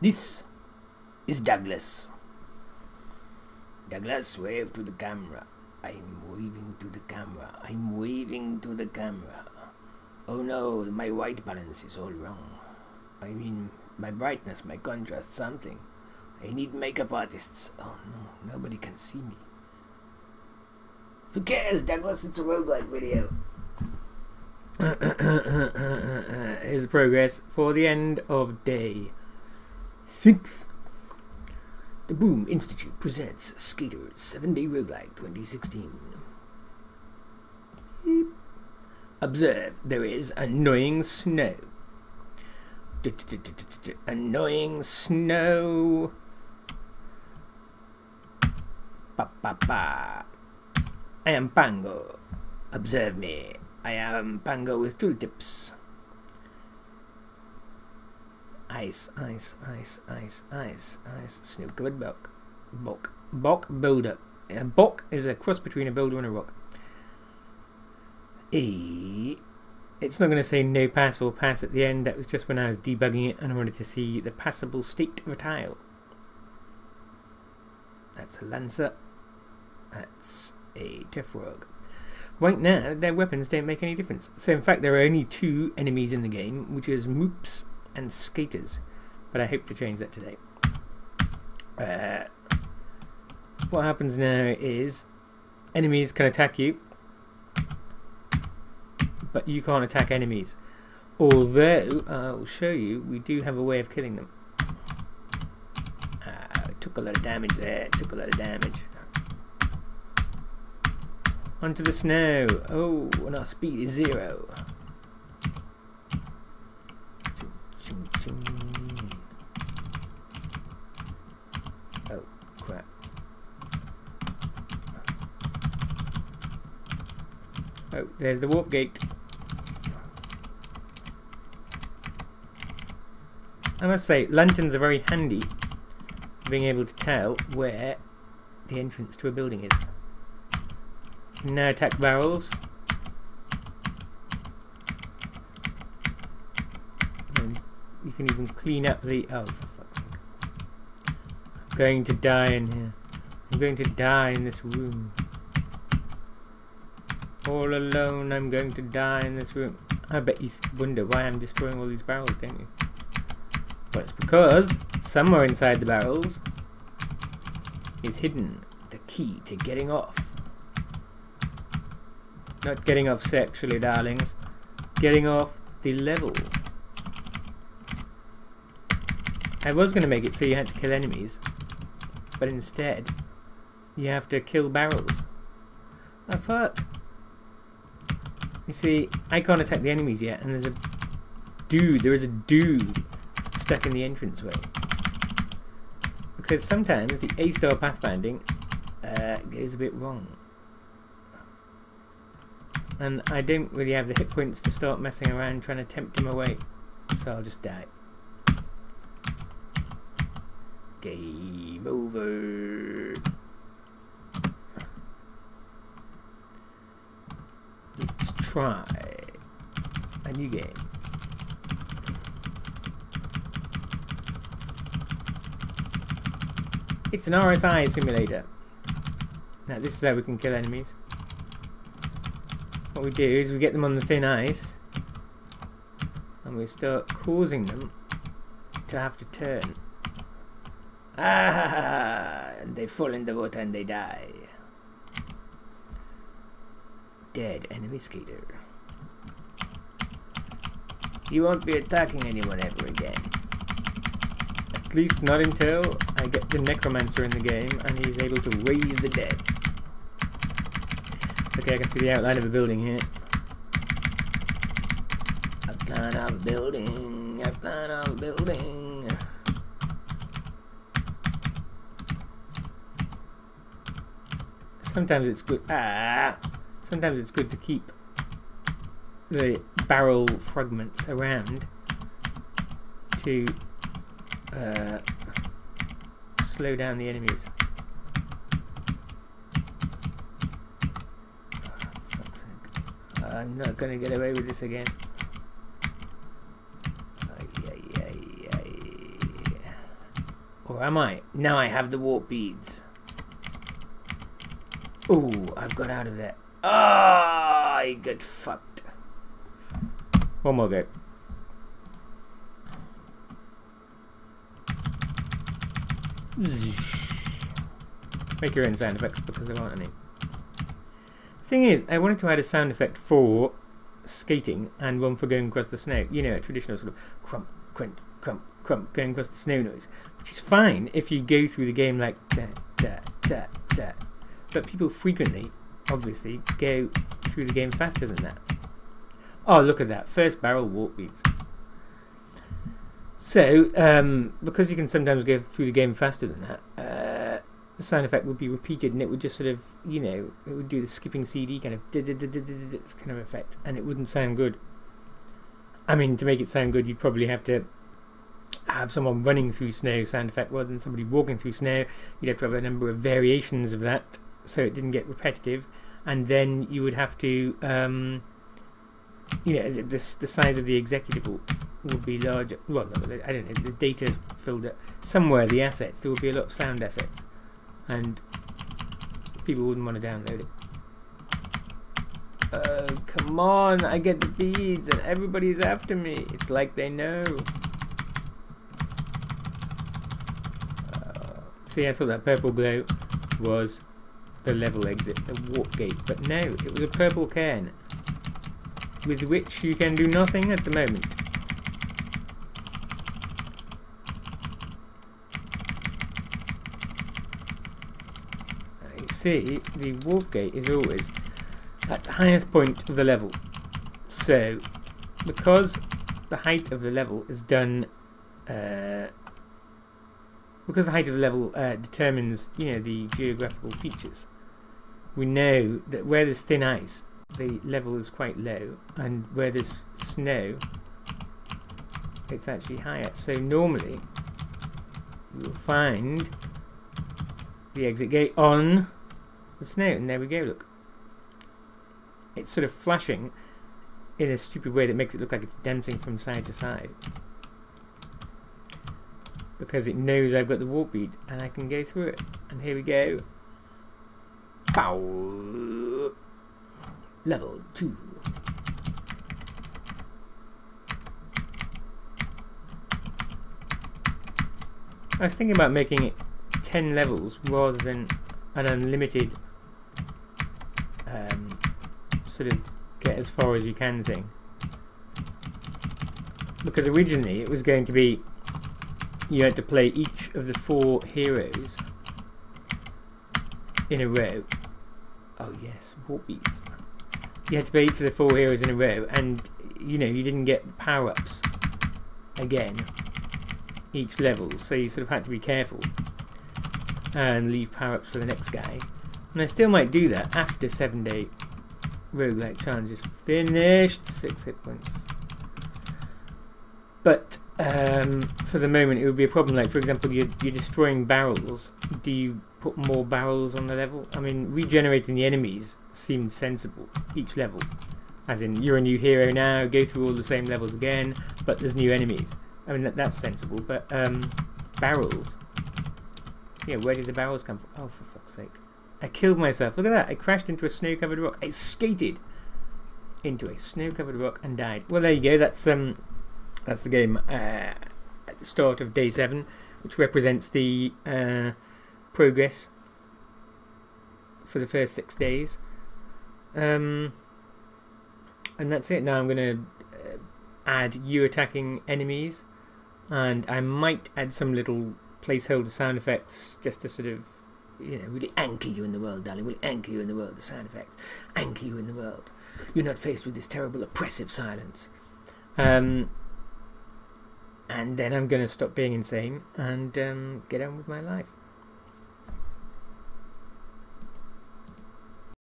This is Douglas. Douglas, wave to the camera. I'm waving to the camera. I'm waving to the camera. Oh no, my white balance is all wrong. I mean, my brightness, my contrast, something. I need makeup artists. Oh no, nobody can see me. Who cares, Douglas? It's a roguelike video. Here's the progress for the end of day 6. The Boom Institute presents Skaters 7-Day Roguelike 2016. Beep. Observe, there is annoying snow. Annoying snow. Pa pa pa. I am Pango. Observe me. I am Pango with tooltips. Ice, ice, ice, ice, ice, ice. Snow-covered bog. Bog builder. A bog is a cross between a builder and a rock. It's not going to say no pass or pass at the end. That was just when I was debugging it and I wanted to see the passable state of a tile. That's a lancer. That's a tough rogue. Right now, their weapons don't make any difference. So in fact, there are only 2 enemies in the game, which is moops and skaters. But I hope to change that today. What happens now is enemies can attack you, but you can't attack enemies. Although, I'll show you, we do have a way of killing them. Took a lot of damage there, took a lot of damage. Onto the snow. Oh, and our speed is 0. Ching, ching, ching. Oh, crap. Oh, there's the warp gate. I must say, lanterns are very handy for being able to tell where the entrance to a building is. Now attack barrels. And you can even clean up the... Oh, for fuck's sake. I'm going to die in here. I'm going to die in this room. All alone, I'm going to die in this room. I bet you wonder why I'm destroying all these barrels, don't you? Well, it's because somewhere inside the barrels is hidden the key to getting off. Not getting off sexually, darlings. Getting off the level. I was going to make it so you had to kill enemies, but instead you have to kill barrels. Oh fuck. You see, I can't attack the enemies yet, and there's a dude, there is a dude stuck in the entranceway. Because sometimes the A-star pathfinding goes a bit wrong. And I don't really have the hit points to start messing around trying to tempt him away. So I'll just die. Game over. Let's try a new game. It's an RSI simulator. Now this is how we can kill enemies. What we do is we get them on the thin ice and we start causing them to have to turn. And they fall in the water and they die. Dead enemy skater. You won't be attacking anyone ever again. At least not until I get the necromancer in the game and he's able to raise the dead. Okay, I can see the outline of a building here. Outline of a building. Outline of a building. Sometimes it's good. Sometimes it's good to keep the barrel fragments around to slow down the enemies. I'm not going to get away with this again. Or am I? Now I have the warp beads. Ooh, I've got out of there. Ah, I got fucked. One more go. Make your own sound effects because there aren't any. Thing is, I wanted to add a sound effect for skating and one for going across the snow. You know, a traditional sort of crump, crunch, crump, crump, going across the snow noise, which is fine if you go through the game like da da da da. But people frequently, obviously, go through the game faster than that. Oh, look at that! First barrel warp beats. So, because you can sometimes go through the game faster than that, the sound effect would be repeated, and it would just sort of, you know, it would do the skipping CD kind of kind of effect, and it wouldn't sound good. I mean, to make it sound good, you'd probably have to have someone running through snow sound effect rather than somebody walking through snow. You'd have to have a number of variations of that, so it didn't get repetitive, and then you would have to, you know, the size of the executable would be larger. Well, no, I don't know, the data filled up somewhere, the assets, there would be a lot of sound assets, and people wouldn't want to download it. Oh, come on, I get the beads and everybody's after me. It's like they know. See, I thought that purple glow was the level exit, the warp gate, but no, it was a purple cairn with which you can do nothing at the moment. You see, the warp gate is always at the highest point of the level. So, because the height of the level is done, because the height of the level determines, you know, the geographical features, we know that where there's thin ice, the level is quite low, and where there's snow, it's actually higher. So normally, you'll find the exit gate on the snow, and there we go, look. It's sort of flashing in a stupid way that makes it look like it's dancing from side to side, because it knows I've got the warp bead and I can go through it. And here we go. Pow! Level 2. I was thinking about making it 10 levels rather than an unlimited sort of get as far as you can thing, because originally it was going to be you had to play each of the 4 heroes in a row. Oh yes, warp beads. You had to play each of the 4 heroes in a row, and you know, you didn't get power-ups again each level, so you sort of had to be careful and leave power-ups for the next guy. And I still might do that after 7-day roguelike challenge is finished. 6 hit points. But for the moment it would be a problem. Like, for example, you're destroying barrels. Do you put more barrels on the level? I mean, regenerating the enemies seemed sensible each level, as in you're a new hero now, go through all the same levels again, but there's new enemies. I mean, that's sensible. But barrels, yeah, where did the barrels come from? Oh, for fuck's sake, I killed myself. Look at that, I crashed into a snow-covered rock. I skated into a snow-covered rock and died. Well, there you go. That's the game at the start of day 7, which represents the progress for the first 6 days. And that's it. Now I'm going to add you attacking enemies, and I might add some little placeholder sound effects just to sort of, you know, really anchor you in the world, darling. Really anchor you in the world. The sound effects anchor you in the world. You're not faced with this terrible oppressive silence. And then I'm going to stop being insane and get on with my life.